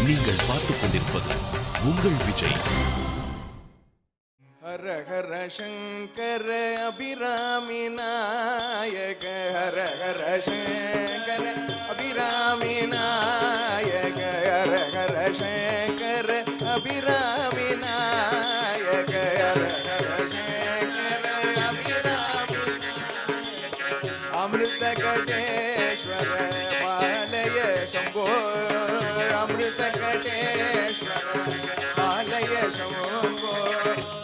நீங்கள் பார்த்துக் கொண்டிருப்பது உங்கள் விஜய். ஹர ஹர சங்கர அபிராமி நாயக, ஹர ஹர சங்கர அபிராமி நாயக, ஹர ஹர சங்கர அபிராமி நாயக, ஹர ஹர சங்கர அபிராமி அமிர்த கடேஸ்வர பாலய சம்போ, அமிர்த கடேஸ்வர பாலய சம்போ,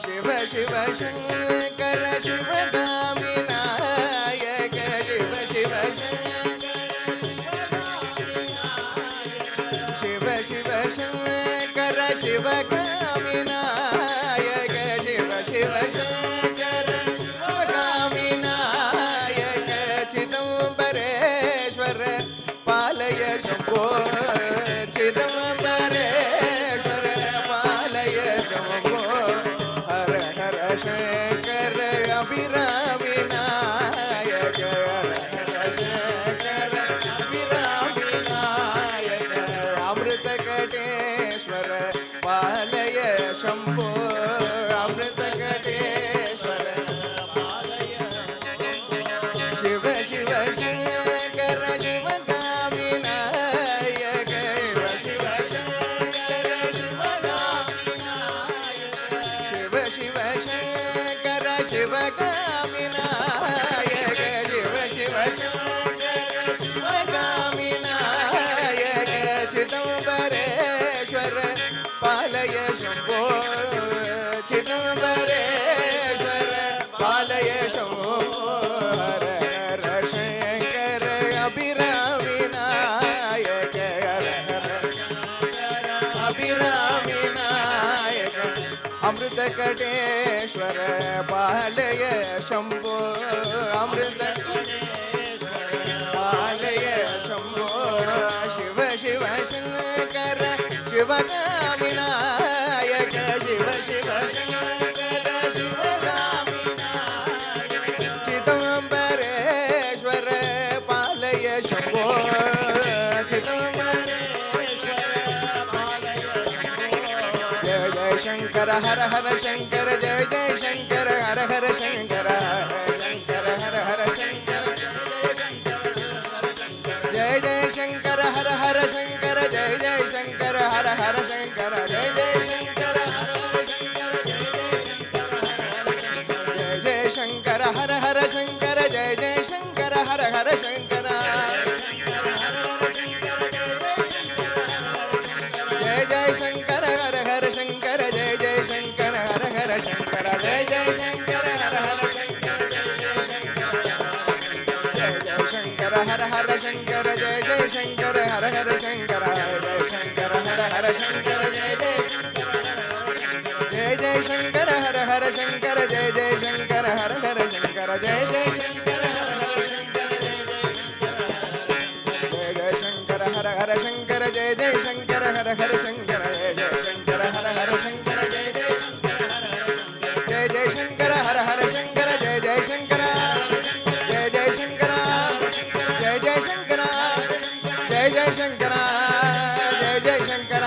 शिव शिव शंकर शिवगामी नायक, शिव शिव शिव शिव शंकर शिवगामी नायक, शिव शिव शंकर शिवगामी नायक, चिदंबरेश्वर पालय शंभो, चिदंबरेश्वर पालय शंभो, शंकर अभिरामी नायक, शंकर अभिरामी नायक, अमृत कटेश्वर पालय शंभो, अमृत कटेश्वर पालय शिव शिव शंकर शिवगामी नायक, शिव शंकर शिवगामी नायक, शिव शिव शिवगामी नायक, शिव शिव शंकर शिवगामी नायक, चिदंबरेश्वर पालय शंभो, चिदंबरेश्वर पालय शंभो, हर हर शंकर अभिरामी नायक, हर हर अभिरामी नायक, अमृत कटेश्वर पालय शंभो, अमृत पालय शंभो, शिव शिव शंकर शिवगामी नायक, शिव शिव शंकर शिवगामी नायक, चिदंबरेश्वर पालय शंभो, चिदंबरेश्वर पालय शंभो, जय जय शंकर हर हर शंकर, जय जय शंकर हर हर शंकर, शंकर हर हर शंकर, जय जय शंकर हर हर शंकर, जय जय शंकर हर हर शंकर, जय जय शंकर हर हर शंकर, जय जय शंकर हर हर शंकर, जय जय शंकर हर हर शंकर, जय जय शंकर हर हर शंकर, जय जय शंकर हर हर शंकर, जय जय शंकर हर हर शंकर, जय जय शंकर हर हर शंकर, जय जय शंकर हर हर शंकर, जय शंकर हर हर शंकर, जय जय शंकर हर हर शंकर, जय जय शंकर हर हर शंकर, जय जय शंकर हर हर शंकर, जय जय शंकर हर हर शंकर, जय जय शंकर हर हर शंकर, जय जय शंकर हर हर शंकर, जय जय शंकर हर हर शंकर, जय जय शंकर, जय जय शंकर, जय जय शंकर, जय जय शंकर, जय जय शंकर,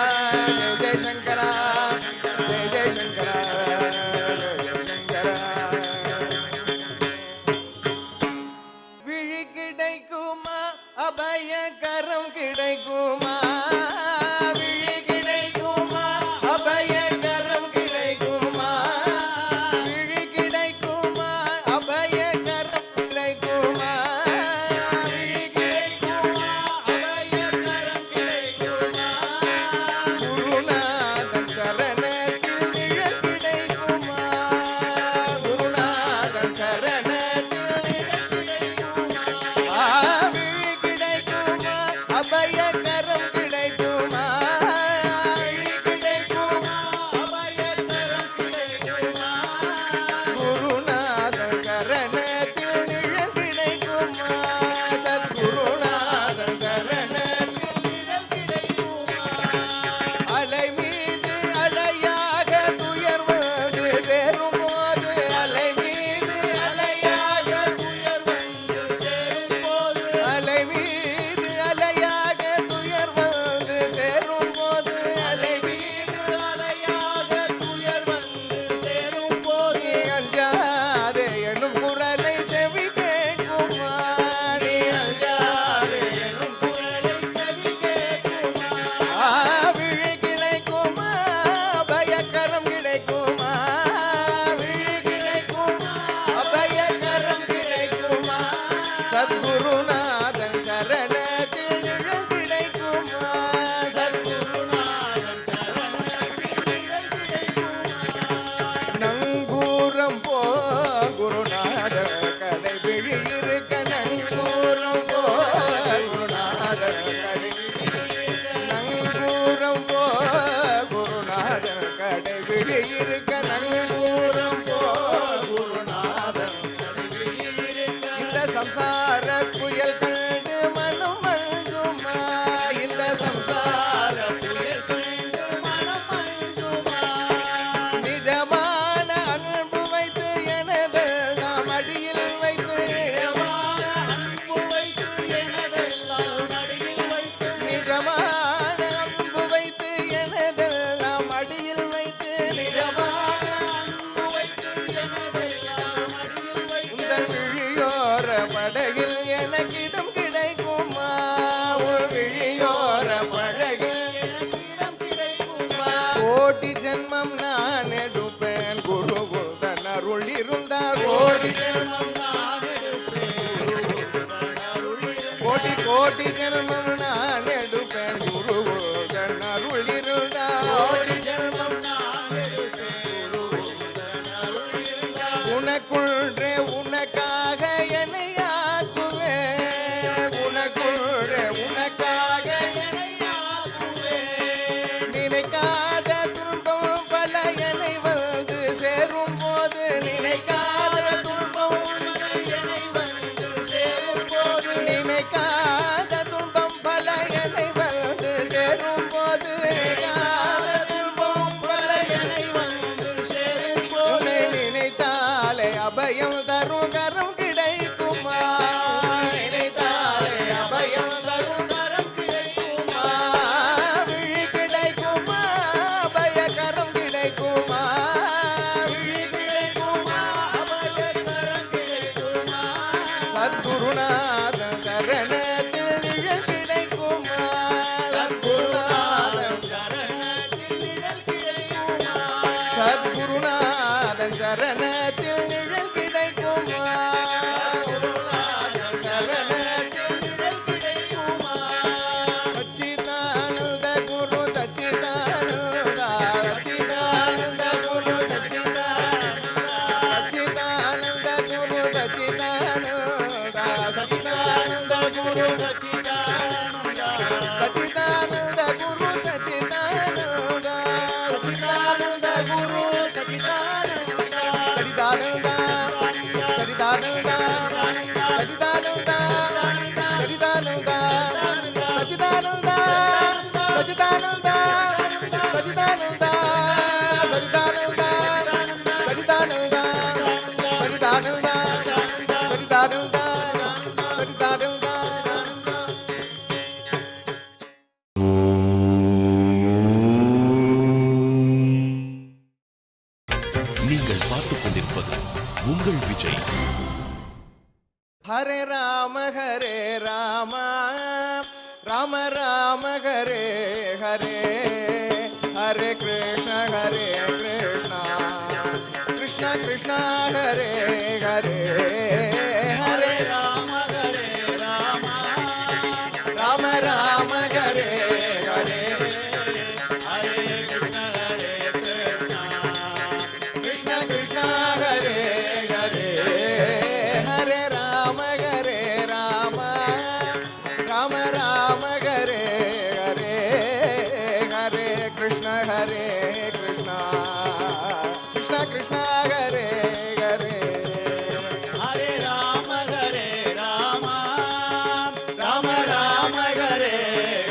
जय जय शंकर, जय जय शंकर, விழி கிடைக்குமா, அபயகரம் கிடைக்குமா, விழி இருக்க நங்கூரம் போல் குருநாதன் இந்த சம்சார புயல் கண்டு மனம் மங்குமா இந்த சம்சார புயல் கண்டு மனம் மங்குமா நிஜமான அன்பு வைத்து எனதெல்லாம் அடியில் வைத்து நிஜமான அன்பு வைத்து எனதெல்லாம் அடியில் வைத்து நிஜமான அன்பு வைத்து எனதெல்லாம் அடியில் வைத்து நிஜமான அன்பு வைத்து எனதெல்லாம் அடியில் வைத்து உங்கள் விழியோர படகில் எனக்கிடம் கிடைக்குமா உன் விழியோர படகில் எனக்கிடம் கிடைக்குமா கோடி ஜென்மம் நான் எடுப்பேன் குருகுதன் அருள் இருந்தால் கோடி ஜென்மம் நான் எடுப்பேன் கோடி கோடி ஜென்மம் நான் எடுப்பேன் குருகுதன் அருள் இருந்தால் கோடி ஜென்மம் நான் எடுப்பேன் குருகுதன் அருள் இருந்தால் உனக்குள்ளே உனக்காக என்னையாக்குவேன் உனக்குள்ளே உனக்காக என்னையாக்குவேன் நினைக்காத துன்பம் பல என்னை வந்து சேரும் போது நினைக்காத துன்பம் பல என்னை வந்து சேரும் போது நினைக்காத துன்பம் பல என்னை வந்து சேரும் போது நினைக்காத துன்பம் பல என்னை வந்து சேரும் போது நினைத்தாலே அபயம் தரும் கரம் கிடைக்குமா நினைத்தாலே அபயம் தரும் கரம் கிடைக்குமா விழி கிடைக்குமா அபயகரம் கிடைக்குமா விழி கிடைக்குமா அபயகரம் கிடைக்குமா சத்குருநாதன் சரணத்தில் நிழல் கிடைக்குமா சத்குருநாதன் சரணத்தில் நிழல் கிடைக்குமா சத்குருநாதன் சரணத்தில் நிழல் கிடைக்குமா குருநாதன் சரணத்தில் நிழல் கிடைக்குமா சச்சிதானந்த குரு சச்சிதானந்த சச்சிதானந்த குரு சச்சிதானந்த சச்சிதானந்த குரு சச்சிதானந்த சச்சிதானந்த குரு சச்சிதானந்த சச்சிதானந்த குரு சச்சிதானந்த சச்சிதானந்த குரு சச்சிதானந்த சரிதானந்த சரிதானந்த சரிதானந்த சரிதானந்த சச்சிதானந்த சச்சிதானந்த சச்சிதானந்த சரிதானந்த சரிதானந்த சரிதானந்த சரிதானந்த சரிதானந்த நீங்கள் பார்த்துக் கொண்டிருப்பது உங்கள் விஜய். ஹரே ராம ராம ராம ஹரே ஹரே ஹரே கிருஷ்ண கிருஷ்ண கிருஷ்ண ஹரே ஹரே ஹரே ராம ராம ராம ஹரே ஹரே ஹரே கிருஷ்ண கிருஷ்ண ஹரே ஹரே ஹரே ராம ராம ராம ஹரே ஹரே ஹரே கிருஷ்ண கிருஷ்ண கிருஷ்ண ஹரே ஹரே ஹரே ராம ராம ராம ஹரே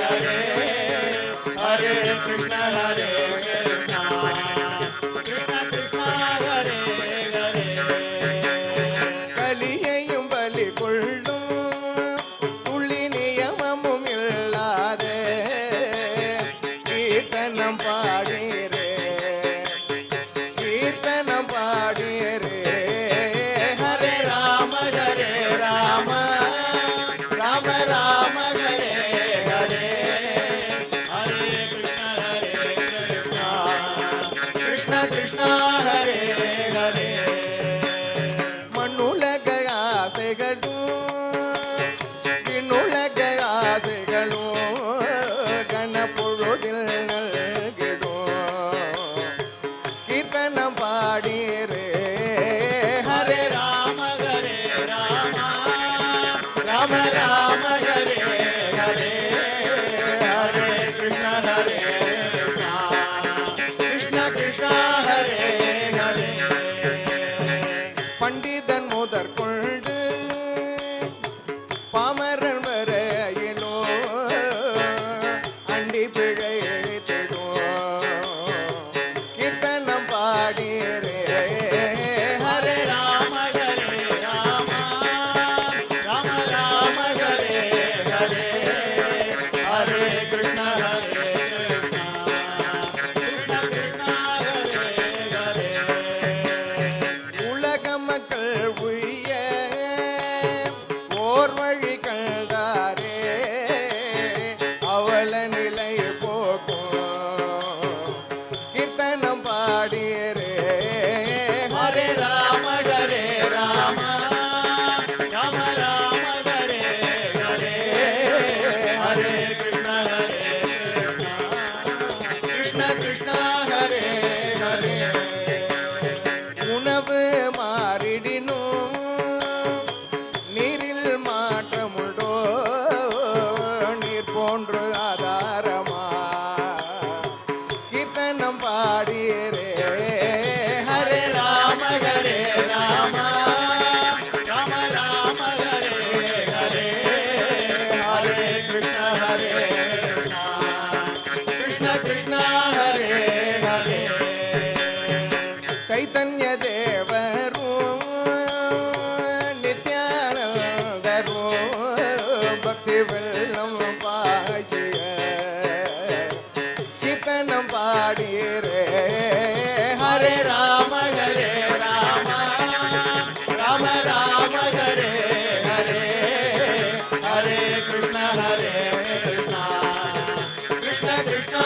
ஹரே ஹரே கிருஷ்ண கிருஷ்ண கிருஷ்ண ஹரே ஹரே கலியையும் பலி கொள்ளும் துள்ளி நியமமும் இல்லாதே கீர்த்தனம் பாடீரே கீர்த்தனம் பாடீரே ஹரே ராம ராம ராம ஹரே ஹரே ஹரே கிருஷ்ண கிருஷ்ண ஹரே ஹரே மண்ணுலக ஆசைகளும் விண்ணுலக ஆசைகளும் கணப்பொழுதில் நல்கிடும் கீர்த்தனம் பாடீரே ஹரே ராம ராம ராம ஹரே ஹரே ஹரே கிருஷ்ண கிருஷ்ண ஹரே கீர்த்தனம் பாடிரே ஹரே ராம ஹரே ராம ராம ராம ஹரே ஹரே ஹரே கிருஷ்ண கிருஷ்ண கிருஷ்ண ஹரே ஹரே உலக மக்கள் உய்ய ஓர் வழி கண்டாரே அவள நிலை போக்கும் கீர்த்தனம் பாடியரே ஹரே ராம ஹரே ராம ராம ராம ஹரே ஹரே ஹரே கிருஷ்ண கிருஷ்ண கிருஷ்ண ஹரே ஹரே உணவு மாறிடினும் நீரில் மாற்றமுண்டோ நீர் போன்று ஆதாரமா கீர்த்தனம் பாடியரே ஹரே ராம ஹரே ராம ராம ராம ஹரே ஹரே ஹரே கிருஷ்ண கிருஷ்ண கிருஷ்ண ஹரே ஹரே ಚೈತನ್ಯ ದೇವರು ನಿತ್ಯಾನಂದರು ಭಕ್ತಿ வெள்ளம் பாய்ச்சிய கீர்த்தனம் பாடிரே ஹரே ராம ஹரே ராம ராம ராம ஹரே ஹரே ஹரே கிருஷ்ண கிருஷ்ண கிருஷ்ண